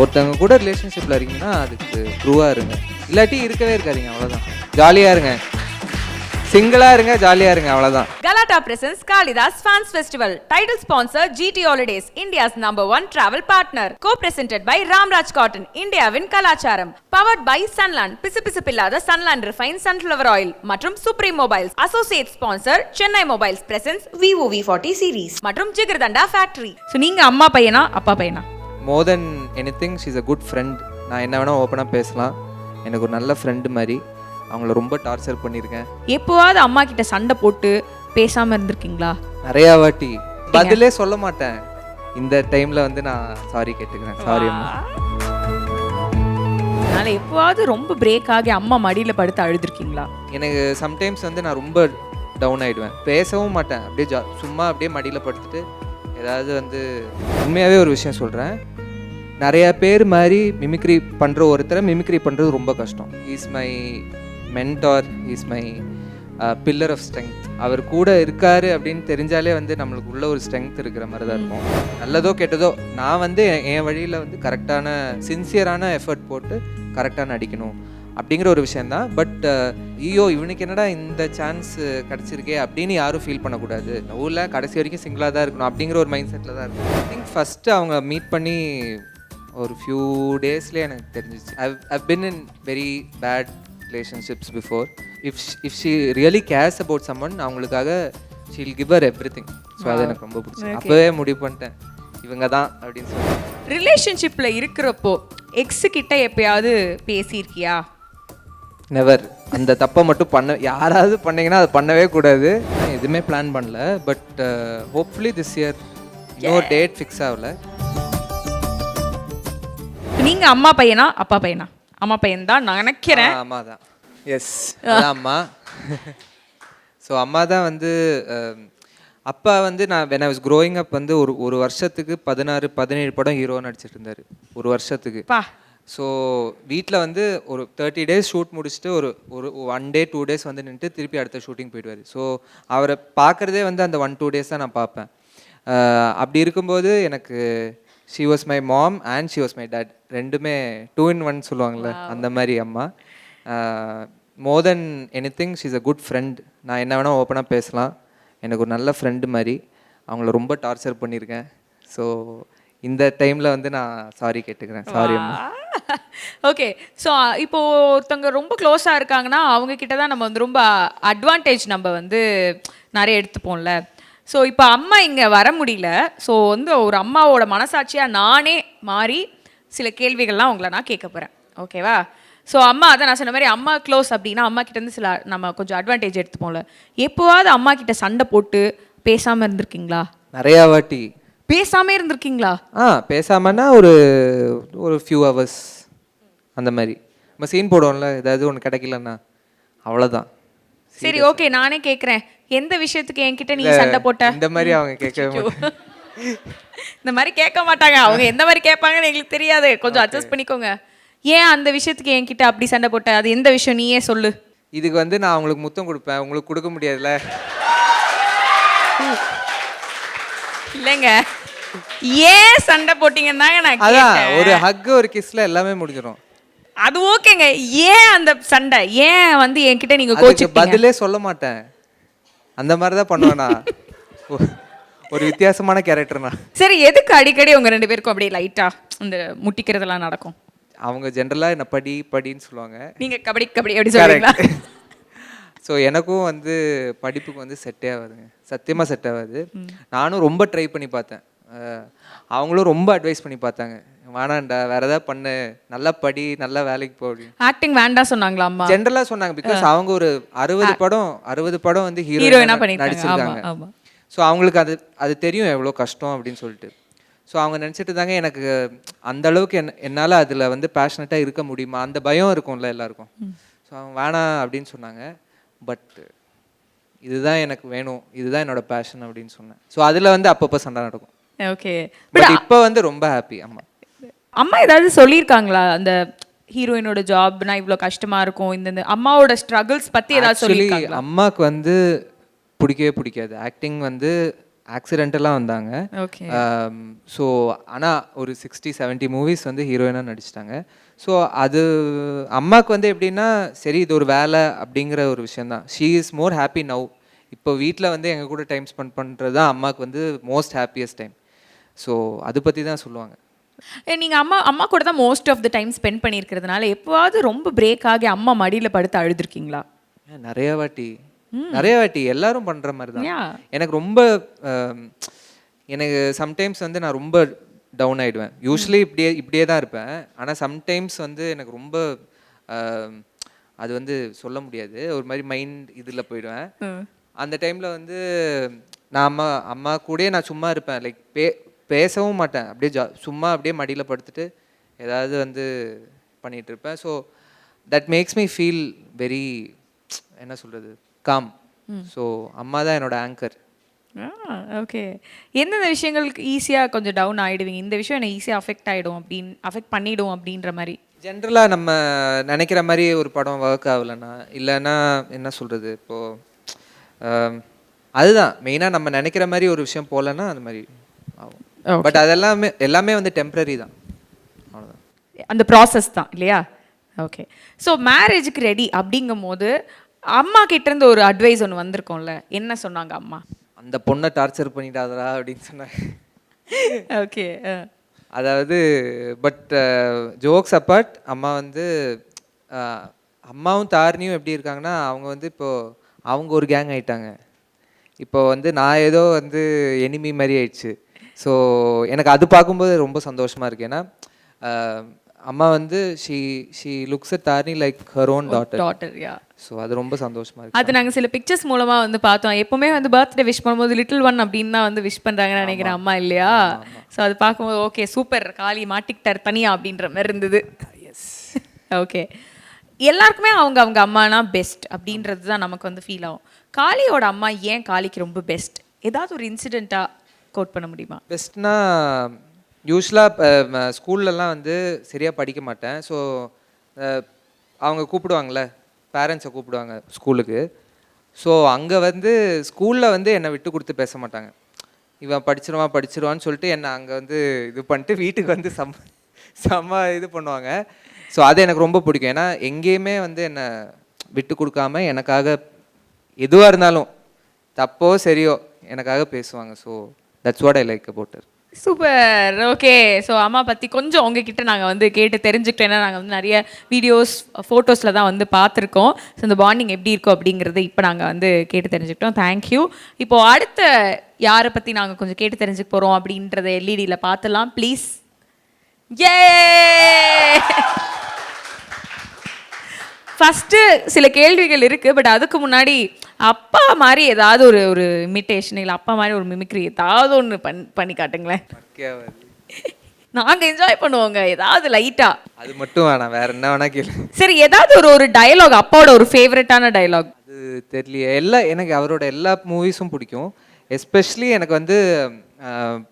ஒருத்தவங்க கூட ரிலேஷன்ஷிப்பில் இருக்கீங்கன்னா அதுக்கு ட்ரூவாக இருங்க, இல்லாட்டி இருக்கவே இருக்காதீங்க, அவ்வளோதான். ஜாலியாக இருங்க, சிங்கிளாக இருங்க, ஜாலியாக இருங்க, அவ்வளோதான். Galata presents Kalidas Fans Festival. Title sponsor GT Holidays, India's #1 travel partner. Co-presented by Ramraj Cotton, Indiavin Kalacharam. Powered by Sunland, பிசுபிசுப்பில்லாத Sunland Refined Sunflower Oil மற்றும் Supreme Mobiles. Associate sponsor Chennai Mobiles presents Vivo V40 series மற்றும் Jigardanda Factory. So நீங்கள் அம்மா பையனா அப்பா பையனா? More than anything she is a good friend. நான் என்ன வேணால் ஓப்பனாக பேசலாம். எனக்கு ஒரு நல்ல ஃப்ரெண்டு மாதிரி. அவங்கள ரொம்ப டார்ச்சர் பண்ணியிருக்கேன். எப்போவாவது அம்மா கிட்ட சண்டை போட்டு பேசாமல் இருந்திருக்கீங்களா? நிறையா வாட்டி. பதிலே சொல்ல மாட்டேன். இந்த டைமில் வந்து நான் சாரி கேட்டுக்கிறேன். சாரி அம்மா. அதனால் எப்போவாவது ரொம்ப பிரேக் ஆகி அம்மா மடியில் படுத்து அழுதுருக்கீங்களா? எனக்கு சம்டைம்ஸ் வந்து நான் ரொம்ப டவுன் ஆகிடுவேன். பேசவும் மாட்டேன். அப்படியே சும்மா அப்படியே மடியில் படுத்துட்டு ஏதாவது வந்து உண்மையாகவே ஒரு விஷயம் சொல்கிறேன். நிறையா பேர் மாதிரி மிமிக்ரி பண்ணுற ஒருத்தரை மிமிக்ரி பண்ணுறது ரொம்ப கஷ்டம். Is my mentor, is my pillar of strength. அவர் கூட இருக்காரு அப்படின்னு தெரிஞ்சாலே வந்து நம்மளுக்கு உள்ள ஒரு ஸ்ட்ரென்த் இருக்கிற மாதிரி தான் இருக்கும். நல்லதோ கெட்டதோ நான் வந்து என் வழியில் வந்து கரெக்டான சின்சியரான எஃபர்ட் போட்டு கரெக்டாக நடிக்கணும் அப்படிங்கிற ஒரு விஷயந்தான். பட் ஐயோ இவனுக்கு என்னடா இந்த சான்ஸ் கிடச்சிருக்கே அப்படின்னு யாரும் ஃபீல் பண்ணக்கூடாது. ஊரில் கடைசி வரைக்கும் சிங்கிளாக தான் இருக்கணும் அப்படிங்கிற ஒரு மைண்ட் செட்டில் தான் இருக்கும். ஐ திங்க் ஃபஸ்ட்டு அவங்க மீட் பண்ணி ஒரு ஃபியூ டேஸ்லேயே எனக்கு தெரிஞ்சிச்சு. I've been in very bad relationships before. If she really cares about someone, அவங்களுக்காக she'll give her everything. So அது எனக்கு ரொம்ப பிடிச்சி. அப்போவே முடிவு பண்ணிட்டேன் இவங்க தான் அப்படின்னு சொல்லி. ரிலேஷன்ஷிப்பில் இருக்கிறப்போ எக்ஸு கிட்ட எப்பயாவது பேசியிருக்கியா? நெவர். அந்த தப்பை மட்டும் யாராவது பண்ணீங்கன்னா அது பண்ணவே கூடாது. நான் எதுவுமே பிளான் பண்ணல. பட் ஹோப்ஃபுல்லி திஸ் இயர் இன்னொரு டேட் ஃபிக்ஸ் ஆகல. நீங்கள் அம்மா பையனா அப்பா பையனா? அம்மா பையன் தான் நான் நினைக்கிறேன். அம்மா தான். எஸ், அதான் அம்மா. ஸோ அம்மா தான் வந்து அப்பா வந்து நான் when I was growing up வந்து ஒரு வருஷத்துக்கு 16-17 படம் ஹீரோ நடிச்சிட்டு இருந்தார் ஒரு வருஷத்துக்கு. ஸோ வீட்டில் வந்து ஒரு 30 days ஷூட் முடிச்சுட்டு ஒரு 1 day 2 days வந்து நின்றுட்டு திருப்பி அடுத்த ஷூட்டிங் போயிடுவார். ஸோ அவரை பார்க்குறதே வந்து அந்த 1-2 days தான் நான் பார்ப்பேன். அப்படி இருக்கும்போது எனக்கு she was my mom and she was my dad. ரெண்டுமே 2 in 1 சொல்லுவாங்கள்ல, அந்த மாதிரி அம்மா. More than anything she is a good friend. நான் என்ன வேணால் ஓப்பனாக பேசலாம். எனக்கு ஒரு நல்ல ஃப்ரெண்டு மாதிரி. அவங்கள ரொம்ப டார்ச்சர் பண்ணியிருக்கேன். ஸோ இந்த டைமில் வந்து நான் சாரி கேட்டுக்கிறேன். சாரி அம்மா. ஓகே. ஸோ இப்போது ஒருத்தவங்க ரொம்ப க்ளோஸாக இருக்காங்கன்னா அவங்கக்கிட்ட தான் நம்ம வந்து ரொம்ப அட்வான்டேஜ் நம்ம வந்து நிறைய எடுத்துப்போம்ல. ஸோ இப்போ அம்மா இங்கே வர முடியல. ஸோ வந்து ஒரு அம்மாவோட மனசாட்சியாக நானே மாறி சில கேள்விகள்லாம் உங்களை நான் கேட்க போகிறேன். ஓகேவா? ஸோ அம்மா அதான் நான் சொன்ன மாதிரி அம்மா க்ளோஸ் அப்படின்னா அம்மா கிட்டேருந்து சில நம்ம கொஞ்சம் அட்வான்டேஜ் எடுத்துப்போம்ல. எப்போவாவது அம்மா கிட்ட சண்டை போட்டு பேசாமல் இருந்திருக்கீங்களா? நிறையா வாட்டி. பேசாமே இருந்திருக்கீங்களா? பேசாமன்னா ஒரு ஃபியூ ஹவர்ஸ் அந்த மாதிரி. நம்ம சீன் போடுவோம்ல, ஏதாவது ஒன்று கிடைக்கலன்னா அவ்வளோதான். சரி, ஓகே. நானே கேட்குறேன், எந்த விஷயத்துக்கு என்கிட்ட நீ சண்டை போட்ட? இந்த மாதிரி அவங்க கேட்கவே மாட்டாங்க. இந்த மாதிரி கேட்க மாட்டாங்க. அவங்க எந்த மாதிரி கேட்பாங்கன்னு எங்களுக்கு தெரியாது. கொஞ்சம் அட்ஜஸ்ட் பண்ணிக்கோங்க. ஏன் அந்த விஷயத்துக்கு என்கிட்ட அப்படி சண்டை போட்ட? அது எந்த விஷயம் நீயே சொல்லு. இதுக்கு வந்து நான் அவங்களுக்கு முத்தம் கொடுப்பேன், உங்களுக்கு கொடுக்க முடியாதுல்ல. இல்லைங்க, ஏன் சண்டை போட்டீங்கன்னா நான் அதான் ஒரு ஹக் ஒரு கிஸ்ல எல்லாமே முடிஞ்சிடும். அது ஓகேங்க. ஏன் அந்த சண்டை? ஏன் வந்து என்கிட்ட நீங்க கோச்சிப்பீங்க? பதிலே சொல்ல மாட்டேன். அந்த மாதிரி தான் பண்ணுவேனா. ஒரு வித்தியாசமான கேரக்டர்னா. சரி, எதுக்கு அடிக்கடி உங்க 2 பேருக்கும் அப்படியே லைட்டா இந்த முட்டிக்கிறதெல்லாம் நடக்கும்? அவங்க ஜென்ரலா என்ன படின்னு சொல்லுவாங்க. நீங்க கபடி அப்படி சொல்றீங்களா? ஸோ எனக்கும் வந்து படிப்புக்கு வந்து செட்டே ஆகாதுங்க. சத்தியமாக செட் ஆகாது. நானும் ரொம்ப ட்ரை பண்ணி பார்த்தேன். அவங்களும் ரொம்ப அட்வைஸ் பண்ணி பார்த்தாங்க, வேணாண்டா வேற ஏதாவது பண்ணு, நல்லா படி, நல்லா வேலைக்கு போ அப்படின்னு. ஆக்டிங் வேண்டாம் சொன்னாங்களா அம்மா? ஜென்ரலாக சொன்னாங்க. பிகாஸ் அவங்க ஒரு 60 படம் வந்து ஹீரோயினா நடிச்சிருக்காங்க. ஸோ அவங்களுக்கு அது தெரியும் எவ்வளோ கஷ்டம் அப்படின்னு சொல்லிட்டு. ஸோ அவங்க நினச்சிட்டு இருந்தாங்க எனக்கு அந்த அளவுக்கு என்னால் அதில் வந்து பேஷனட்டாக இருக்க முடியுமா, அந்த பயம் இருக்கும்ல எல்லாருக்கும். ஸோ அவங்க வேணாம் அப்படின்னு சொன்னாங்க. பட் இதுதான் எனக்கு வேணும், இதுதான் என்னோட பேஷன் அப்படின்னு சொன்னேன். ஸோ அதில் வந்து அப்பப்போ சண்டை நடக்கும். ஓகே. பட் இப்போ வந்து ரொம்ப ஹாப்பி. அம்மா ஏதாவது சொல்லியிருக்காங்களா அந்த ஹீரோயினோட ஜாப்னா இவ்வளோ கஷ்டமா இருக்கும், இந்த அம்மாவோட ஸ்ட்ரகிள்ஸ் பற்றி ஏதாவது சொல்லியிருக்காங்களா? அம்மாவுக்கு வந்து பிடிக்கவே பிடிக்காது ஆக்டிங். வந்து ஆக்சிடென்டலாக வந்தாங்க. ஓகே. ஸோ ஆனால் ஒரு 60-70 மூவிஸ் வந்து ஹீரோயினாக நடிச்சிட்டாங்க. ஸோ அது அம்மாவுக்கு வந்து எப்படின்னா சரி இது ஒரு வேலை அப்படிங்கிற ஒரு விஷயந்தான். She is more happy now. இப்போ வீட்டில் வந்து எங்கள் கூட டைம் ஸ்பெண்ட் பண்ணுறது தான் அம்மாவுக்கு வந்து மோஸ்ட் ஹாப்பியஸ்ட் டைம். ஸோ அதை பற்றி தான் சொல்லுவாங்க. நீங்க அம்மா அம்மா கூட தான் most of the time spend பண்ணியிருக்கிறதுனால எப்போவாவது ரொம்ப பிரேக் ஆகி அம்மா மடியில படுத்து அழுதுருக்கீங்களா? நிறைய வாட்டி நிறைய வாட்டி எல்லாரும் பண்ணுற மாதிரி தான். Yeah. எனக்கு ரொம்ப எனக்கு சம்டைம்ஸ் வந்து நான் ரொம்ப டவுன் ஆகிடுவேன். யூஸ்வலி இப்படியே தான் இருப்பேன். ஆனால் சம்டைம்ஸ் வந்து எனக்கு ரொம்ப அது வந்து சொல்ல முடியாது, ஒரு மாதிரி மைண்ட் இதில் போயிடுவேன். அந்த டைமில் வந்து நான் அம்மா கூடயே நான் சும்மா இருப்பேன். லைக் பேசவும் மாட்டேன். அப்படியே சும்மா அப்படியே மடியில் படுத்துட்டு ஏதாவது வந்து பண்ணிகிட்டு இருப்பேன். So that makes me feel very என்ன சொல்கிறது காம். ஸோ அம்மா தான் என்னோட ஆங்கர். ஓகே. எந்தெந்த விஷயங்களுக்கு ஈஸியாக கொஞ்சம் டவுன் ஆகிடுவீங்க, இந்த விஷயம் என்னை ஈஸியாக அஃபெக்ட் பண்ணிடும் அப்படின்ற மாதிரி? ஜென்ரலாக நம்ம நினைக்கிற மாதிரி ஒரு படம் ஒர்க் ஆகலைன்னா, இல்லைன்னா என்ன சொல்கிறது இப்போது அதுதான் மெயினாக நம்ம நினைக்கிற மாதிரி ஒரு விஷயம் போகலன்னா அந்த மாதிரி ஆகும். பட் எல்லாமே வந்து டெம்ப்ரரி தான், அவ்வளோதான். அந்த ப்ராசஸ் தான் இல்லையா? ஓகே. ஸோ மேரேஜுக்கு ரெடி அப்படிங்கும் போது அம்மா கிட்டேருந்து ஒரு அட்வைஸ் ஒன்று வந்திருக்கோம்ல, என்ன சொன்னாங்க அம்மா? அந்த பொண்ணை டார்ச்சர் பண்ணிட்டாதரா அப்படின்னு சொன்னாங்க. ஓகே. அதாவது பட் ஜோக்ஸ் அப்பார்ட், அம்மா வந்து அம்மாவும் தாரணியும் எப்படி இருக்காங்கன்னா, அவங்க வந்து இப்போது அவங்க ஒரு கேங் ஆகிட்டாங்க. இப்போ வந்து நான் ஏதோ வந்து எனிமி மாதிரி ஆயிடுச்சு. ஸோ எனக்கு அது பார்க்கும்போது ரொம்ப சந்தோஷமாக இருக்குது. ஏன்னா அம்மா வந்து she looks at Dharani like her own daughter. Yeah. So அது ரொம்ப சந்தோஷமாக இருக்குது. அது நாங்கள் சில பிக்சர்ஸ் மூலமாக வந்து பார்த்தோம். எப்போவுமே வந்து பர்த்டே விஷ் பண்ணும்போது லிட்டில் ஒன் அப்படின்னு தான் வந்து விஷ் பண்ணுறாங்கன்னு நினைக்கிறேன் அம்மா, இல்லையா? ஸோ அது பார்க்கும்போது ஓகே சூப்பர், காளி மாட்டிக்கிட்டார் தனியா அப்படின்ற மாதிரி இருந்தது. எஸ். ஓகே. எல்லாருக்குமே அவங்க அம்மானா பெஸ்ட் அப்படின்றது தான் நமக்கு வந்து ஃபீல் ஆகும். காளியோட அம்மா ஏன் காளிக்கு ரொம்ப பெஸ்ட்? ஏதாவது ஒரு இன்சிடெண்ட்டாக கோட் பண்ண முடியுமா? பெஸ்ட்னா யூஸ்வலாக ஸ்கூல்லலாம் வந்து சரியாக படிக்க மாட்டேன். ஸோ அவங்க கூப்பிடுவாங்கள்ல, பேரண்ட்ஸை கூப்பிடுவாங்க ஸ்கூலுக்கு. ஸோ அங்கே வந்து ஸ்கூலில் வந்து என்னை விட்டு கொடுத்து பேச மாட்டாங்க. இவன் படிச்சிருவான்னு சொல்லிட்டு என்னை அங்கே வந்து இது பண்ணிட்டு வீட்டுக்கு வந்து செம்ம இது பண்ணுவாங்க. ஸோ அது எனக்கு ரொம்ப பிடிக்கும். ஏன்னா எங்கேயுமே வந்து என்னை விட்டு கொடுக்காம எனக்காக எதுவாக இருந்தாலும் தப்போ சரியோ எனக்காக பேசுவாங்க. So that's what I like about her. Super. Okay. So அம்மா பற்றி கொஞ்சம் உங்ககிட்ட நாங்கள் வந்து கேட்டு தெரிஞ்சுக்கிட்டோம். ஏன்னா நாங்கள் வந்து நிறைய வீடியோஸ் ஃபோட்டோஸில் தான் வந்து பார்த்துருக்கோம். ஸோ இந்த பாண்டிங் எப்படி இருக்கும் அப்படிங்கிறது இப்போ நாங்கள் வந்து கேட்டு தெரிஞ்சுக்கிட்டோம். தேங்க்யூ. இப்போது அடுத்த யாரை பற்றி நாங்கள் கொஞ்சம் கேட்டு தெரிஞ்சுக்க போகிறோம் அப்படின்றத எல்இடியில் பார்த்துலாம் ப்ளீஸ். ஏ ஃபஸ்ட்டு சில கேள்விகள் இருக்குது. பட் அதுக்கு முன்னாடி அப்பா மாதிரி ஏதாவது ஒரு இமிட்டேஷன் இல்லை அப்பா மாதிரி ஒரு மிமிக்ரி ஏதாவது ஒன்று பண்ணி காட்டுங்களேன். நாங்கள் என்ஜாய் பண்ணுவோங்க ஏதாவது லைட்டாக. அது மட்டும் வேணாம், வேற என்ன வேணா கேளு. சரி, ஏதாவது ஒரு டயலாக், அப்பாவோட ஒரு ஃபேவரட்டான டயலாக். அது தெரியலையே. எனக்கு அவரோட எல்லா மூவிஸும் பிடிக்கும். எஸ்பெஷலி எனக்கு வந்து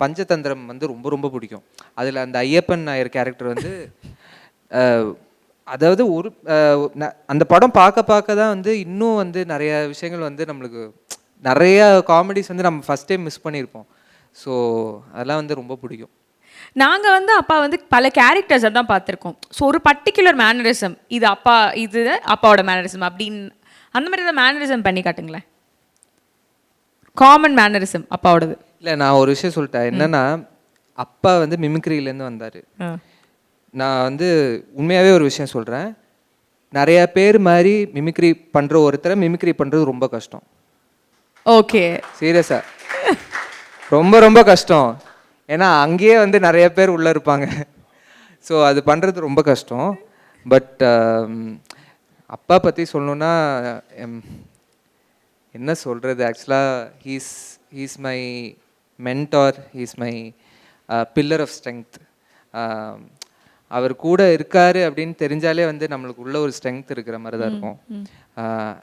பஞ்சதந்திரம் வந்து ரொம்ப ரொம்ப பிடிக்கும். அதில் அந்த ஐயப்பன் நாயர் கேரக்டர் வந்து அதாவது அந்த படம் பார்க்க தான் வந்து இன்னும் வந்து நிறைய விஷயங்கள் வந்து நம்மளுக்கு நிறைய காமெடிஸ் வந்து நம்ம ஃபஸ்ட் டைம் மிஸ் பண்ணியிருப்போம். ஸோ அதெல்லாம் வந்து ரொம்ப பிடிக்கும். நாங்கள் வந்து அப்பா வந்து பல கேரக்டர்ஸை தான் பார்த்துருக்கோம். ஸோ ஒரு பர்டிகுலர் மேனரிசம், இது அப்பாவோட மேனரிசம் அப்படின்னு அந்த மாதிரி தான் மேனரிசம் பண்ணி காட்டுங்களேன். Common mannerism அப்பாவோடது. இல்லை, நான் ஒரு விஷயம் சொல்லிட்டேன். என்னன்னா அப்பா வந்து மிமிக்ரியிலேருந்து வந்தார். நான் வந்து உண்மையாகவே ஒரு விஷயம் சொல்கிறேன். நிறைய பேர் மாதிரி மிமிக்ரி பண்ணுற ஒருத்தரை மிமிக்ரி பண்ணுறது ரொம்ப கஷ்டம். ஓகே, சீரியஸாக ரொம்ப ரொம்ப கஷ்டம். ஏன்னா அங்கேயே வந்து நிறைய பேர் உள்ளே இருப்பாங்க. ஸோ அது பண்ணுறது ரொம்ப கஷ்டம். பட் அப்பா பற்றி சொல்லணுன்னா என்ன சொல்கிறது, ஆக்சுவலாக he's my mentor, he's my pillar of strength. அவர் கூட இருக்காரு அப்படின்னு தெரிஞ்சாலே வந்து நம்மளுக்கு உள்ள ஒரு ஸ்ட்ரென்த் இருக்கிற மாதிரி தான் இருக்கும்.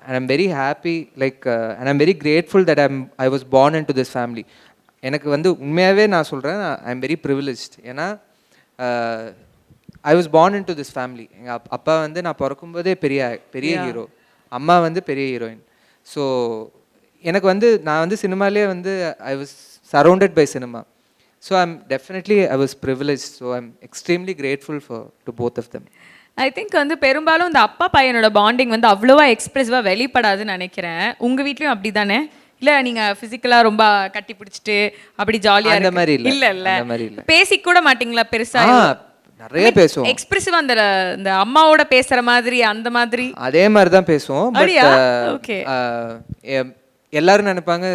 And I'm very happy and I'm very grateful that I was born into this family. எனக்கு வந்து உண்மையாகவே நான் சொல்கிறேன், ஐ எம் வெரி ப்ரிவிலேஜ்ட். ஏன்னா I was born into this family. எங்கள் அப்பா வந்து நான் பிறக்கும்போதே பெரிய ஹீரோ, அம்மா வந்து பெரிய ஹீரோயின். ஸோ எனக்கு வந்து நான் வந்து சினிமாலே வந்து I was surrounded by cinema. So I was privileged. So I'm extremely grateful to both of them. I think வந்து பெரும்பாலும் இந்த அப்பா பையனோட பாண்டிங் வந்து அவ்வளோவா எக்ஸ்பிரசிவாக வெளிப்படாதுன்னு நினைக்கிறேன். உங்கள் வீட்லேயும் அப்படி தானே? இல்லை நீங்கள் ஃபிசிக்கலாக ரொம்ப கட்டி பிடிச்சிட்டு அப்படி ஜாலியாக அந்த மாதிரி இல்லை இல்லை பேசிக்க கூட மாட்டிங்களா பெருசா? நிறைய பேசுவோம். எக்ஸ்பிரசிவா அந்த அம்மாவோட பேசுற மாதிரி அந்த மாதிரி அதே மாதிரி தான் பேசுவோம். ஓகே. எல்லாரும் நினைப்பாங்க,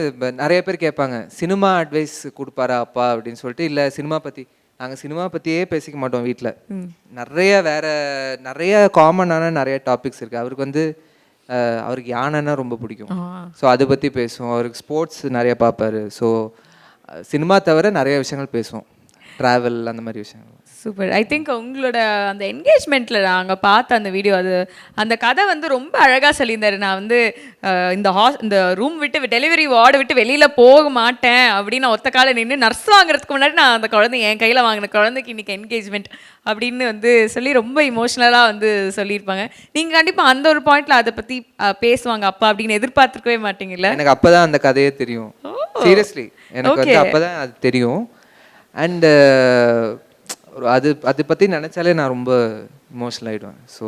நிறைய பேர் கேட்பாங்க சினிமா அட்வைஸ் கொடுப்பாரா அப்பா அப்படின்னு சொல்லிட்டு. இல்லை, சினிமா பற்றி நாங்கள் சினிமா பற்றியே பேசிக்க மாட்டோம் வீட்டில். நிறைய காமனான நிறைய டாபிக்ஸ் இருக்குது. அவருக்கு யானைன்னா ரொம்ப பிடிக்கும். ஸோ அதை பற்றி பேசுவோம். அவருக்கு ஸ்போர்ட்ஸ் நிறைய பார்ப்பாரு. ஸோ சினிமா தவிர நிறைய விஷயங்கள் பேசுவோம், ட்ராவல் அந்த மாதிரி விஷயங்கள். சூப்பர். ஐ திங்க் உங்களோட அந்த என்கேஜ்மெண்ட்டில் நாங்கள் பார்த்த அந்த வீடியோ, அந்த கதை வந்து ரொம்ப அழகாக சொல்லியிருந்தாரு. நான் வந்து இந்த ரூம் விட்டு டெலிவரி வார்டு விட்டு வெளியில் போக மாட்டேன் அப்படின்னு ஒத்த கால நின்று நர்ஸ் வாங்குறதுக்கு முன்னாடி நான் அந்த குழந்தை என் கையில் வாங்கின குழந்தைக்கு இன்றைக்கி என்கேஜ்மெண்ட் அப்படின்னு வந்து சொல்லி ரொம்ப இமோஷ்னலாக வந்து சொல்லியிருப்பாங்க. நீங்கள் கண்டிப்பாக அந்த ஒரு பாயிண்டில் அதை பற்றி பேசுவாங்க அப்பா அப்படின்னு எதிர்பார்த்துருக்கவே மாட்டீங்கல்ல? எனக்கு அப்போ தான் அந்த கதையே தெரியும். சீரியஸ்லி எனக்கு வந்து அப்போ தான் அது தெரியும். அண்டு அது பற்றி நினச்சாலே நான் ரொம்ப இமோஷனல் ஆகிடுவேன். ஸோ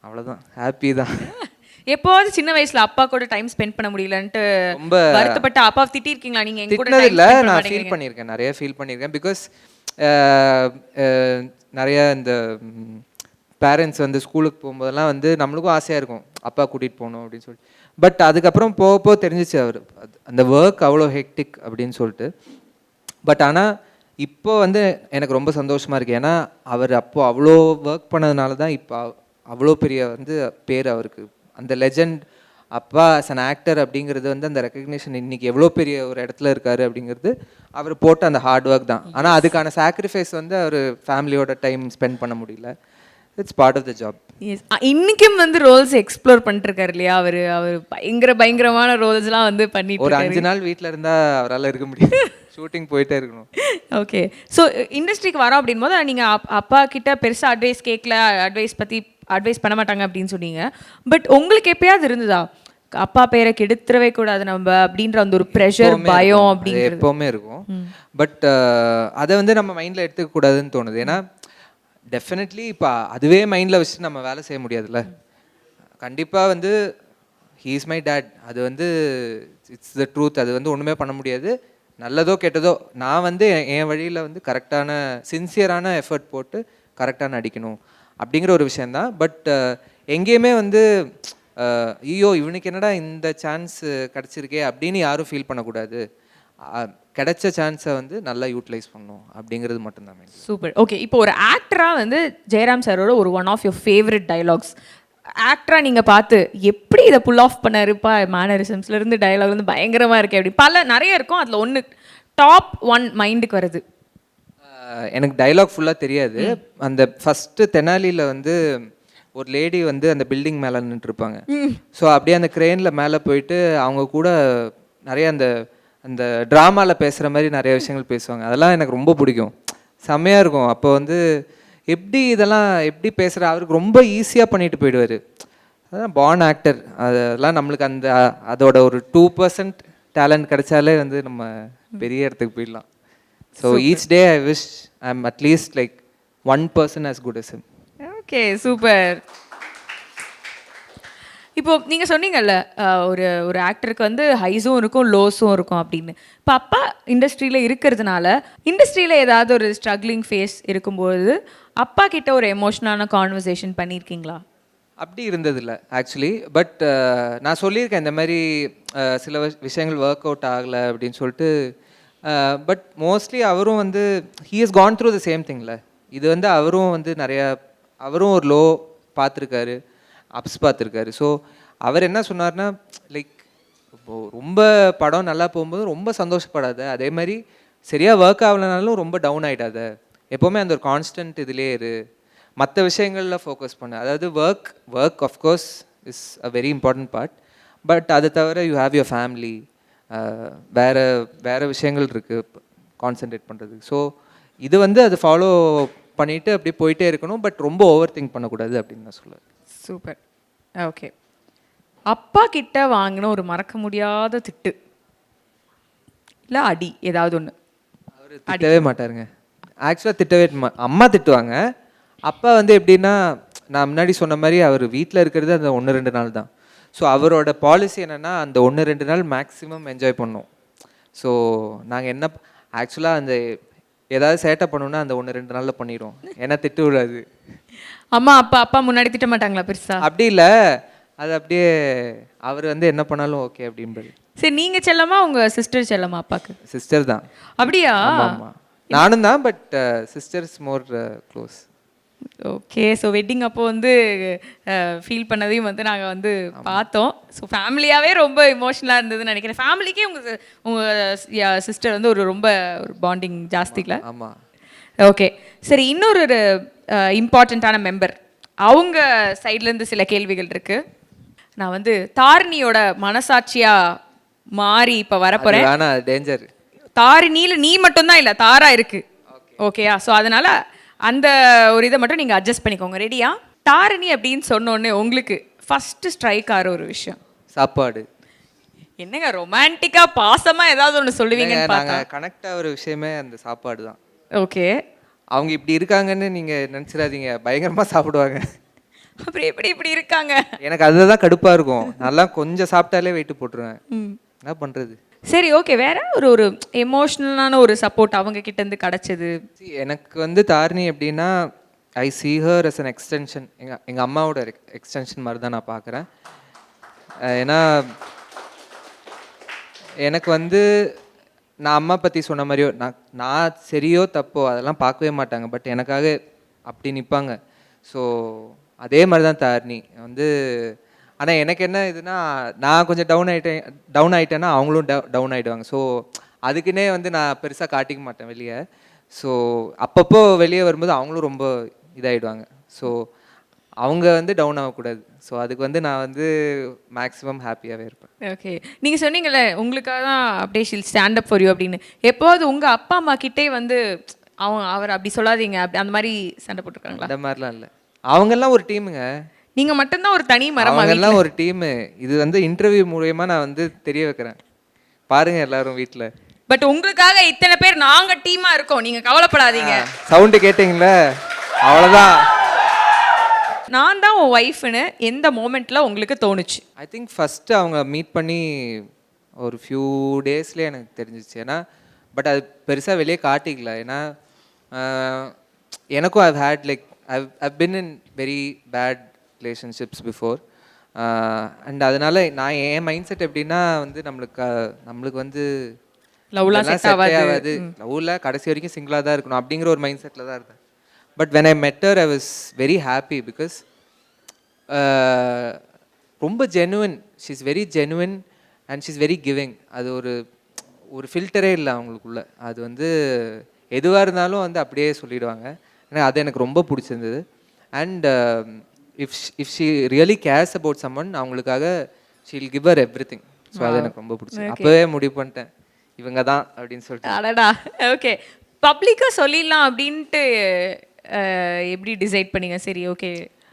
அவ்வளோதான், ஹாப்பி தான். எப்போவாவது சின்ன வயசுல அப்பா கூட டைம் ஸ்பெண்ட் பண்ண முடியலன்ட்டு ரொம்ப வருத்தப்பட்ட அப்பா திட்டிருக்கீங்களா நீங்க? எங்க கூட இல்ல, நான் ஃபீல் பண்ணியிருக்கேன், நிறைய ஃபீல் பண்ணியிருக்கேன். பிகாஸ் நிறைய இந்த பேரண்ட்ஸ் வந்து ஸ்கூலுக்கு போகும்போதெல்லாம் வந்து நம்மளுக்கும் ஆசையாக இருக்கும் அப்பா கூட்டிகிட்டு போகணும் அப்படின்னு சொல்லிட்டு. பட் அதுக்கப்புறம் போக தெரிஞ்சிச்சு அவர் அந்த ஒர்க் அவ்வளோ ஹெக்டிக் அப்படின்னு சொல்லிட்டு. பட் ஆனால் இப்போ வந்து எனக்கு ரொம்ப சந்தோஷமாக இருக்குது. ஏன்னா அவர் அப்போது அவ்வளோ ஒர்க் பண்ணதுனால தான் இப்போ அவ்வளோ பெரிய வந்து பேர் அவருக்கு. அந்த லெஜண்ட் அப்பா ஆஸ் அன் ஆக்டர் அப்படிங்கிறது வந்து அந்த ரெக்கக்னிஷன் இன்றைக்கி எவ்வளோ பெரிய ஒரு இடத்துல இருக்கார் அப்படிங்கிறது அவர் போட்ட அந்த ஹார்ட் ஒர்க் தான். ஆனால் அதுக்கான சாக்ரிஃபைஸ் வந்து அவர் ஃபேமிலியோட டைம் ஸ்பெண்ட் பண்ண முடியல. It's part of the job. இன்னைக்கும் வந்து ரோல்ஸ் எக்ஸ்ப்ளோர் பண்ணிட்டு இருக்காரு இல்லையா? அவர் பயங்கரமான ரோல்ஸ்லாம் வந்து பண்ணிட்டு ஒரு 5 நாள் வீட்டில் இருந்தால் அவரால் இருக்க முடியாது, ஷூட்டிங் போயிட்டே இருக்கணும். ஓகே. ஸோ இண்டஸ்ட்ரிக்கு வரோம் அப்படின் போது நீங்கள் அப்பா கிட்ட பெருசாக அட்வைஸ் கேட்கல, அட்வைஸ் பண்ண மாட்டாங்க அப்படின்னு சொன்னீங்க. பட் உங்களுக்கு எப்பயாவது இருந்ததா அப்பா பேரை கெடுத்துடவே கூடாது நம்ம அப்படின்ற அந்த ஒரு ப்ரெஷர், பயம் அப்படின்னு? எப்போவுமே இருக்கும். பட் அதை வந்து நம்ம மைண்டில் எடுத்துக்க கூடாதுன்னு தோணுது. ஏன்னா டெஃபினெட்லி இப்போ அதுவே மைண்டில் வச்சுட்டு நம்ம வேலை செய்ய முடியாதுல்ல. கண்டிப்பாக வந்து ஹீ இஸ் மை டேட், அது வந்து இட்ஸ் த ட்ரூத். அது வந்து ஒன்றுமே பண்ண முடியாது. நல்லதோ கெட்டதோ நான் வந்து என் வழியில் வந்து கரெக்டான சின்சியரான எஃபர்ட் போட்டு கரெக்டாக நடிக்கணும் அப்படிங்கிற ஒரு விஷயந்தான். பட் எங்கேயுமே வந்து ஐயோ இவனுக்கு என்னடா இந்த சான்ஸ் கிடச்சிருக்கே அப்படின்னு யாரும் ஃபீல் பண்ணக்கூடாது. கிடைச்ச சான்ஸை வந்து நல்லா யூட்டிலைஸ் பண்ணணும் அப்படிங்கிறது மட்டும்தான். சூப்பர். ஓகே. இப்போ ஒரு ஆக்டராக வந்து ஜெயராம் சாரோட ஒரு one of your favourite dialogues ஆக்டராக நீங்கள் பார்த்து எப்படி இதை புல் ஆஃப் பண்ணாருப்பா, மேனரிசம்ஸ்லேருந்து டைலாக்லேருந்து பயங்கரமாக இருக்கே அப்படி நிறைய இருக்கும். அதில் ஒன்று டாப் 1 மைண்டுக்கு வருது. எனக்கு டைலாக் ஃபுல்லாக தெரியாது. அந்த ஃபஸ்ட்டு தெனாலியில் வந்து ஒரு லேடி வந்து அந்த பில்டிங் மேலே நின்றுருப்பாங்க. ஸோ அப்படியே அந்த க்ரெயினில் மேலே போயிட்டு அவங்க கூட நிறைய அந்த ட்ராமாவில் பேசுகிற மாதிரி நிறைய விஷயங்கள் பேசுவாங்க. அதெல்லாம் எனக்கு ரொம்ப பிடிக்கும், செம்மையாக இருக்கும். அப்போ வந்து எப்படி பேசுகிற அவருக்கு ரொம்ப ஈஸியாக பண்ணிட்டு போயிடுவார். அதான் பார்ன் ஆக்டர். அதெல்லாம் நம்மளுக்கு அதோட ஒரு 2% டேலண்ட் கிடைச்சாலே வந்து நம்ம பெரிய இடத்துக்கு போயிடலாம். So each day I wish I am at least like 1% as good as him. Okay, super. இப்போ நீங்கள் சொன்னீங்கல்ல ஒரு ஆக்டருக்கு வந்து ஹைஸும் இருக்கும் லோஸும் இருக்கும் அப்படின்னு. இப்போ அப்பா இண்டஸ்ட்ரியில் இருக்கிறதுனால இண்டஸ்ட்ரியில் ஏதாவது ஒரு ஸ்ட்ரகிளிங் ஃபேஸ் இருக்கும்போது அப்பா கிட்ட ஒரு எமோஷனலான கான்வர்சேஷன் பண்ணியிருக்கீங்களா? அப்படி இருந்ததில்லை ஆக்சுவலி. பட் நான் சொல்லியிருக்கேன் இந்த மாதிரி சில விஷயங்கள் ஒர்க் அவுட் ஆகலை அப்படின்னு சொல்லிட்டு. பட் மோஸ்ட்லி அவரும் வந்து he is gone through the same திங்ல. இது வந்து அவரும் வந்து அவரும் ஒரு லோ பார்த்துருக்காரு, அப்ஸ் பார்த்துருக்காரு. ஸோ அவர் என்ன சொன்னார்னா, லைக் இப்போது ரொம்ப படம் நல்லா போகும்போது ரொம்ப சந்தோஷப்படாத, அதே மாதிரி சரியாக ஒர்க் ஆகலைனாலும் ரொம்ப டவுன் ஆகிடாத, எப்போவுமே அந்த ஒரு கான்ஸ்டன்ட் இதுலேயே இரு, மற்ற விஷயங்களில் ஃபோக்கஸ் பண்ணு. அதாவது work of course is a very important part. But அதை தவிர யூ ஹாவ் யுவர் ஃபேமிலி, வேறு விஷயங்கள் இருக்குது கான்சென்ட்ரேட் பண்ணுறதுக்கு. ஸோ இது வந்து அது ஃபாலோ பண்ணிவிட்டு அப்படி போயிட்டே இருக்கணும். பட் ரொம்ப ஓவர் திங்க் பண்ணக்கூடாது அப்படின்னு நான் சொல்லுவேன். சூப்பர். ஓகே. அப்பா கிட்ட வாங்கின ஒரு மறக்க முடியாத திட்டு இல்லை அடி ஏதாவது ஒன்று? அவர் திட்டவே மாட்டாருங்க. ஆக்சுவலாக திட்டவே அம்மா திட்டுவாங்க. அப்பா வந்து எப்படின்னா, நான் முன்னாடி சொன்ன மாதிரி அவர் வீட்டில் இருக்கிறது அந்த 1-2 நாள் தான். ஸோ அவரோட பாலிசி என்னென்னா அந்த 1-2 நாள் மேக்ஸிமம் என்ஜாய் பண்ணோம். ஸோ நாங்கள் என்ன ஆக்சுவலாக அந்த ஏதாவது சேட்டை பண்ணோன்னா அந்த 1-2 நாளில் பண்ணிடுவோம். ஏன்னா திட்டு விடாது. அம்மா அப்பா முன்னாடி திட்ட மாட்டாங்களா பெருசா? அப்படி இல்லை, அது அப்படியே அவர் வந்து என்ன பண்ணாலும் ஓகே அப்படின்றது. சரி, நீங்கள் செல்லமா உங்கள் சிஸ்டர் செல்லமா அப்பாவுக்கு? சிஸ்டர் தான். அப்படியா? ஆமாம், நானும் தான், but sisters more close. Okay. So wedding அப்போ வந்து ஃபீல் பண்ணதையும் வந்து நாங்கள் வந்து பார்த்தோம். ஸோ ஃபேமிலியாகவே ரொம்ப இமோஷனலாக இருந்ததுன்னு நினைக்கிறேன். ஃபேமிலிக்கே உங்கள் சிஸ்டர் வந்து ரொம்ப ஒரு பாண்டிங் ஜாஸ்தியில். ஆமாம். ஓகே, சரி. இன்னொரு இம்பார்ட்டண்ட்டான மெம்பர் அவங்க சைட்லேருந்து சில கேள்விகள் இருக்குது. நான் வந்து தாரிணியோட மனசாட்சியாக மாறி இப்போ வரப்போகிறேன். ஆனால் டேஞ்சர். தாரிணியில் நீ மட்டும்தான் இல்லை, தாரா இருக்குது. ஓகேயா? ஸோ அதனால் அந்த ஒரு இதை மட்டும் நீங்கள் அட்ஜஸ்ட் பண்ணிக்கோங்க. ரெடியா? தாரிணி அப்படின்னு சொன்னோடனே உங்களுக்கு ஃபஸ்ட்டு ஸ்ட்ரைக் ஆகிற ஒரு விஷயம் சாப்பாடு. என்னங்க ரொமான்டிக்காக பாசமாக ஏதாவது ஒன்று சொல்லுவீங்கன்னு பார்த்தா நாங்கள் கனெக்ட் ஆகிற விஷயமே அந்த சாப்பாடு தான். ஓகே. அவங்க இப்படி இருக்காங்கன்னு நீங்கள் நினச்சிடாதீங்க, பயங்கரமாக சாப்பிடுவாங்க. அப்புறம் எப்படி இப்படி இருக்காங்க? எனக்கு அதுதான் கடுப்பாக இருக்கும். நல்லா கொஞ்சம் சாப்பிட்டாலே வெயிட்டு போட்டுருவேன். என்ன பண்ணுறது? சரி, ஓகே. வேற ஒரு எமோஷ்னலான ஒரு சப்போர்ட் அவங்க கிட்ட இருந்து கிடைச்சது? எனக்கு வந்து தாரிணி எப்படின்னா, ஐ see her as an extension. எங்கள் அம்மாவோட எக்ஸ்டென்ஷன் மாதிரி தான் நான் பார்க்குறேன். ஏன்னா எனக்கு வந்து நான் அம்மா பற்றி சொன்ன மாதிரியோ நான் சரியோ தப்போ அதெல்லாம் பார்க்கவே மாட்டாங்க. பட் எனக்காக அப்படி நிற்பாங்க. ஸோ அதே மாதிரி தான் தாரிணி வந்து. ஆனால் எனக்கு என்ன இதுனா, நான் கொஞ்சம் டவுன் ஆகிட்டேன்னா அவங்களும் டவுன் ஆகிடுவாங்க. ஸோ அதுக்குன்னே வந்து நான் பெருசாக காட்டிக்க மாட்டேன் வெளியே. ஸோ அப்பப்போ வெளியே வரும்போது அவங்களும் ரொம்ப இதாகிடுவாங்க. ஸோ அவங்க வந்து டவுன் ஆகக்கூடாது. ஸோ அதுக்கு வந்து நான் வந்து மேக்ஸிமம் ஹாப்பியாகவே இருப்பேன். ஓகே. நீங்கள் சொன்னீங்கல்ல உங்களுக்காக தான் அப்படியே she'll stand up for you அப்படின்னு. எப்போது உங்கள் அப்பா அம்மா கிட்டே வந்து அவர் அப்படி சொல்லாதீங்க அப்படி அந்த மாதிரி சண்டை போட்டுருக்காங்களா? அந்த மாதிரிலாம் இல்லை. அவங்கெல்லாம் ஒரு டீமுங்க. நீங்க மட்டும்தான் ஒரு தனி மரமா? அவங்கெல்லாம் ஒரு டீமு. இது வந்து இன்டர்வியூ மூலமா நான் வந்து தெரிய வைக்கிறேன். பாருங்க எல்லாரும் வீட்டில். பட் உங்களுக்காக இத்தனை பேர் நாங்க டீமா இருக்கோம், நீங்க கவலைப்படாதீங்க. சவுண்டு கேட்டீங்களா? அவ்வளோதான். நான் தான் உன் ஒய்ஃப்னு எந்த மோமெண்ட்ல உங்களுக்கு தோணுச்சு? ஐ திங்க் ஃபஸ்ட்டு அவங்க மீட் பண்ணி ஒரு ஃபியூ டேஸ்லேயே எனக்கு தெரிஞ்சிச்சு. ஏன்னா பட் அது பெருசாக வெளியே காட்டிக்கல. ஏன்னா எனக்கும் I've had like I've been in very bad relationships before. And அதனால நான் என் மைண்ட் செட் எப்படின்னா வந்து நம்மளுக்கு வந்து லவ்லாம் செட் ஆகாது. லவ்ல கடைசி வரைக்கும் சிங்கிளாக தான் இருக்கணும் அப்படிங்கிற ஒரு மைண்ட் செட்டில் தான் இருந்தேன். But when I met her I was very happy because ரொம்ப genuine. She is very genuine and she is very giving. அது ஒரு ஃபில்டரே இல்லை அவங்களுக்குள்ள. அது வந்து எதுவாக இருந்தாலும் வந்து அப்படியே சொல்லிடுவாங்க. ஏன்னா அது எனக்கு ரொம்ப பிடிச்சிருந்தது. And if she really cares about someone அவங்களுக்காக she will give her everything. So அது எனக்கு ரொம்ப பிடிச்சது. அப்போவே முடிவு பண்ணிட்டேன் இவங்க தான் அப்படின்னு சொல்லிட்டு. அடடா. ஓகே. பப்ளிக்காக சொல்லிடலாம் அப்படின்ட்டு எப்படி டிசைட் பண்ணீங்க? சரி, ஓகே,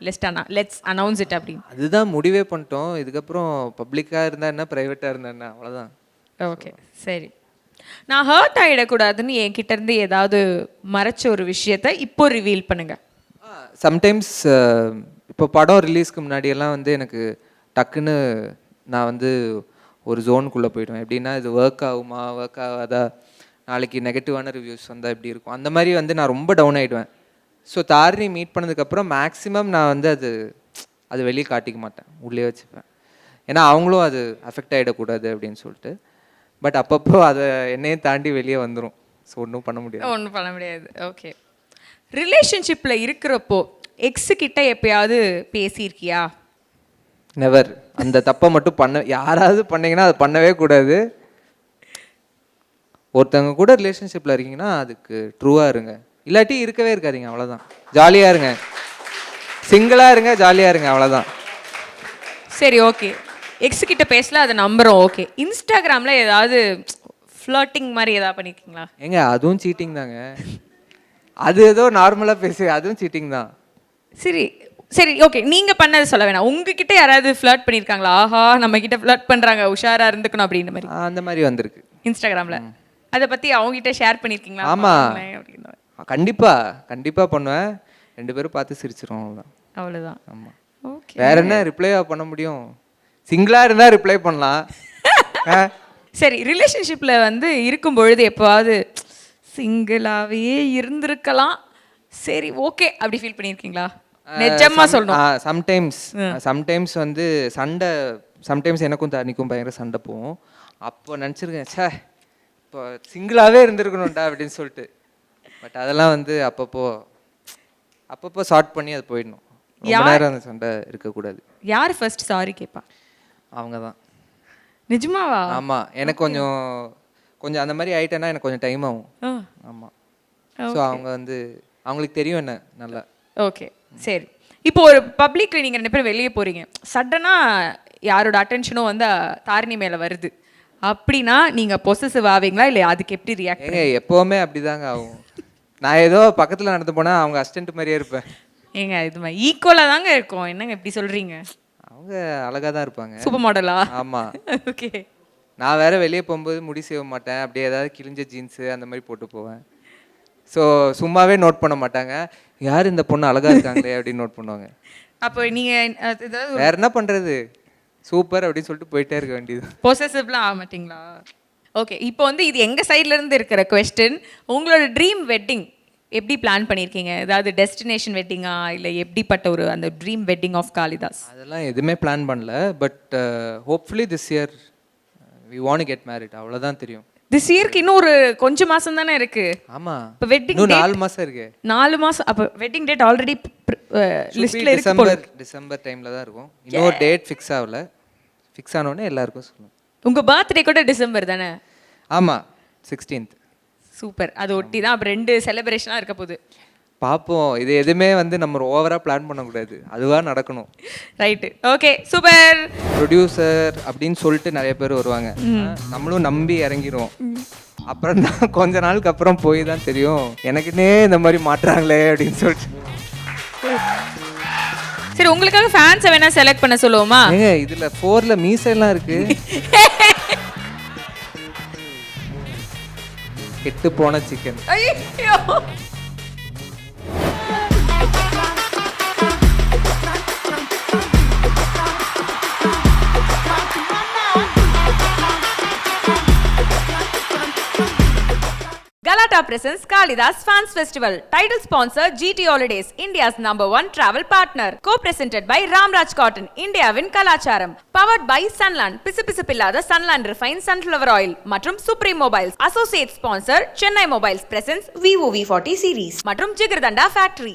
லெட்ஸ் அனௌன்ஸ் இட் அப்படின்னு. அதுதான் முடிவே பண்ணிட்டோம். இதுக்கப்புறம் பப்ளிக்காக இருந்தால் என்ன, ப்ரைவேட்டாக இருந்தால் என்ன, அவ்வளோதான். ஓகே, சரி. நான் ஹர்ட் ஆகிடக்கூடாதுன்னு என்கிட்ட இருந்து ஏதாவது மறைச்ச ஒரு விஷயத்த இப்போ ரிவீல் பண்ணுங்க. சம்டைம்ஸ் இப்போ படம் ரிலீஸ்க்கு முன்னாடியெல்லாம் வந்து எனக்கு டக்குன்னு நான் வந்து ஒரு ஜோனுக்குள்ளே போயிடுவேன். எப்படின்னா இது ஒர்க் ஆகுமா ஒர்க் ஆகாதா, நாளைக்கு நெகட்டிவான ரிவ்யூஸ் வந்தால் எப்படி இருக்கும், அந்த மாதிரி வந்து நான் ரொம்ப டவுன் ஆகிடுவேன். ஸோ தாரிணி மீட் பண்ணதுக்கப்புறம் மேக்ஸிமம் நான் வந்து அது வெளியே காட்டிக்க மாட்டேன், உள்ளே வச்சுப்பேன். ஏன்னா அவங்களும் அது அஃபெக்ட் ஆகிடக்கூடாது அப்படின்னு சொல்லிட்டு. பட் அப்பப்போ அதை என்னையும் தாண்டி வெளியே வந்துடும். ஸோ ஒன்றும் பண்ண முடியாது. ஓகே. ரிலேஷன்ஷிப்பில் இருக்கிறப்போ எக்ஸுக்கிட்ட எப்பயாவது பேசியிருக்கியா? நெவர். அந்த தப்பை மட்டும் யாராவது பண்ணீங்கன்னா அது பண்ணவே கூடாது. ஒருத்தவங்க கூட ரிலேஷன்ஷிப்பில் இருக்கீங்கன்னா அதுக்கு ட்ரூவாக இருங்க, இல்லாட்டி இருக்கவே இருக்காதீங்க. அவ்வளோதான். ஜாலியாக இருங்க, சிங்கிளாக இருங்க, ஜாலியாக இருங்க, அவ்வளோதான். சரி, ஓகே. எக்ஸுக்கிட்ட பேசல, அதை நம்புகிறோம். ஓகே. இன்ஸ்டாகிராமில் ஏதாவது ஃப்ளர்ட்டிங் மாதிரி ஏதாவது பண்ணியிருக்கீங்களா? ஏங்க அதுவும் சீட்டிங் தாங்க. அது ஏதோ நார்மலாக பேசு, அதுவும் சீட்டிங் தான். சரி, ஓகே. நீங்கள் பண்ணதை சொல்ல வேணாம். உங்ககிட்ட யாராவது ஃப்ளர்ட் பண்ணியிருக்காங்களா? ஆஹா, நம்ம கிட்ட ஃப்ளர்ட் பண்ணுறாங்க, உஷாராக இருந்துக்கணும் அப்படின்னு மாதிரி? அந்த மாதிரி வந்திருக்கு இன்ஸ்டாகிராமில். அதை பத்தி அவங்ககிட்ட ஷேர் பண்ணிருக்கீங்களா? ஆமா. அப்படின்னா கண்டிப்பா பண்ணுவேன். 2 பேரும் பார்த்து சிரிச்சிரும், அவ்வளவுதான். அவ்வளவுதான். ஆமா. ஓகே. வேற என்ன ரிப்ளையா பண்ண முடியும்? சிங்கிளா இருந்தா ரிப்ளை பண்ணலாம். சரி, ரிலேஷன்ஷிப்ல வந்து இருக்கும் பொழுது எப்போவாவது சிங்கிளாவே இருந்திருக்கலாம், சரி ஓகே அப்படி ஃபீல் பண்ணியிருக்கீங்களா? நிஜமா சொல்லணும். சம்டைம்ஸ் வந்து சண்டை, சம்டைம்ஸ் எனக்கும் தனிக்கும் பயங்கர சண்டை போகும். அப்போ நினச்சிருக்கேன், சே இப்போ சிங்கிளாகவே இருந்திருக்கணும்டா அப்படின்னு சொல்லிட்டு. பட் அதெல்லாம் வந்து அப்பப்போ சார்ட் பண்ணி அது போயிடணும். ரொம்ப நேரம் அந்த சண்டை இருக்கக்கூடாது. யார் ஃபர்ஸ்ட் சாரி கேட்பா? அவங்க தான். நிஜமாவா? ஆமாம், எனக்கு கொஞ்சம் அந்த மாதிரி ஆயிட்டேன்னா எனக்கு கொஞ்சம் டைம் ஆகும். ஆமாம். ஸோ அவங்க வந்து அவங்களுக்கு தெரியும் என்ன நல்லா. ஓகே சரி. இப்போ ஒரு பப்ளிக்ல நீங்கள் 2 பேரும் வெளியே போகிறீங்க, சடனாக யாரோட அட்டென்ஷனும் வந்து தாரிணி மேலே வருது அப்படின்னா நீங்கள் பொசசிவ் ஆவீங்களா இல்லை அதுக்கு எப்படி ரியாக்ட்? எப்போவுமே அப்படிதாங்க ஆகும். நான் ஏதோ பக்கத்தில் நடந்து போனால் அவங்க அசிஸ்டன்ட் மாதிரியே இருப்பேன். ஏங்க இது மாதிரி ஈக்குவலாக தாங்க இருக்கும், என்னங்க இப்படி சொல்கிறீங்க? அவங்க அழகாக தான் இருப்பாங்க. சூப்பர் மாடலா? ஆமாம். ஓகே. நான் வேற வெளியே போகும்போது முடி செய்ய மாட்டேன், அப்படியே ஏதாவது கிழிஞ்ச ஜீன்ஸு அந்த மாதிரி போட்டு போவேன். ஸோ சும்மாவே நோட் பண்ண மாட்டாங்க, யார் இந்த பொண்ணு அழகா இருக்காங்களே அப்படின்னு நோட் பண்ணுவாங்க. அப்போ நீங்கள் ஏதாவது வேற என்ன பண்ணுறது, சூப்பர் அப்படின்னு சொல்லிட்டு போயிட்டே இருக்க வேண்டியது. பொசசிவ்லாம் ஆக மாட்டிங்களா? ஓகே, இப்போ வந்து இது எங்கள் சைட்லேருந்து இருக்கிற கொஸ்டின். உங்களோட ட்ரீம் வெட்டிங் எப்படி பிளான் பண்ணியிருக்கீங்க? ஏதாவது டெஸ்டினேஷன் வெட்டிங்கா இல்லை எப்படிப்பட்ட ஒரு அந்த ட்ரீம் வெட்டிங் ஆஃப் காளிதாஸ்? அதெல்லாம் எதுவுமே பிளான் பண்ணல. But hopefully this year we want to get married, அவ்வளோதான் தெரியும். திஸ் இயர்க்கு இன்னும் ஒரு கொஞ்சம் மாசம் தானே இருக்கு. ஆமா, இப்போ வெட்டிங் இன்னும் 4 மாசம் இருக்கு. 4 மாசம். அப்போ வெட்டிங் டேட் ஆல்ரெடி லிஸ்ட்ல இருக்கு. டிசம்பர் டைம்ல தான் இருக்கும். இன்னொரு டேட் ஃபிக்ஸ் ஆகல. ஃபிக்ஸ் ஆனோடனே எல்லாருக்கும் சொல்லுங்க. உங்க பர்த்டே கூட டிசம்பர் தானே? ஆமா, 16th. சூப்பர். அது ஒட்டி தான் அப்போ 2 செலிப்ரேஷனாக இருக்க போகுது. பார்ப்போம். இது எதுவுமே வந்து நம்ம ஓவராக பிளான் பண்ணக்கூடாது, அதுவாக நடக்கணும். ரைட்டு. Okay super. ப்ரொடியூசர் அப்படின்னு சொல்லிட்டு நிறைய பேர் வருவாங்க, நம்மளும் நம்பி இறங்கிடுவோம். அப்புறம் தான் கொஞ்ச நாளுக்கு அப்புறம் போய் தான் தெரியும் எனக்குன்னே இந்த மாதிரி மாட்டுறாங்களே அப்படின்னு சொல்லிட்டு. சரி, உங்களுக்காக ஃபேன்ஸை வேணா செலக்ட் பண்ண சொல்லுவோமா? ஏங்க இதில் 4ல மீசெல்லாம் இருக்கு. கெட்டு போன சிக்கன். ஐயோ. Galata presents Kalidas Fans Festival. Title sponsor GT Holidays, India's #1 travel partner. Co-presented by Ramraj Cotton, Indiavin Kalacharam. Powered by Sunland, பிசுபிசுப்பில்லாத Sunland Refined Sunflower Oil மற்றும் Supreme Mobiles. Associate sponsor Chennai Mobiles presents Vivo V40 series மற்றும் Jigardanda Factory.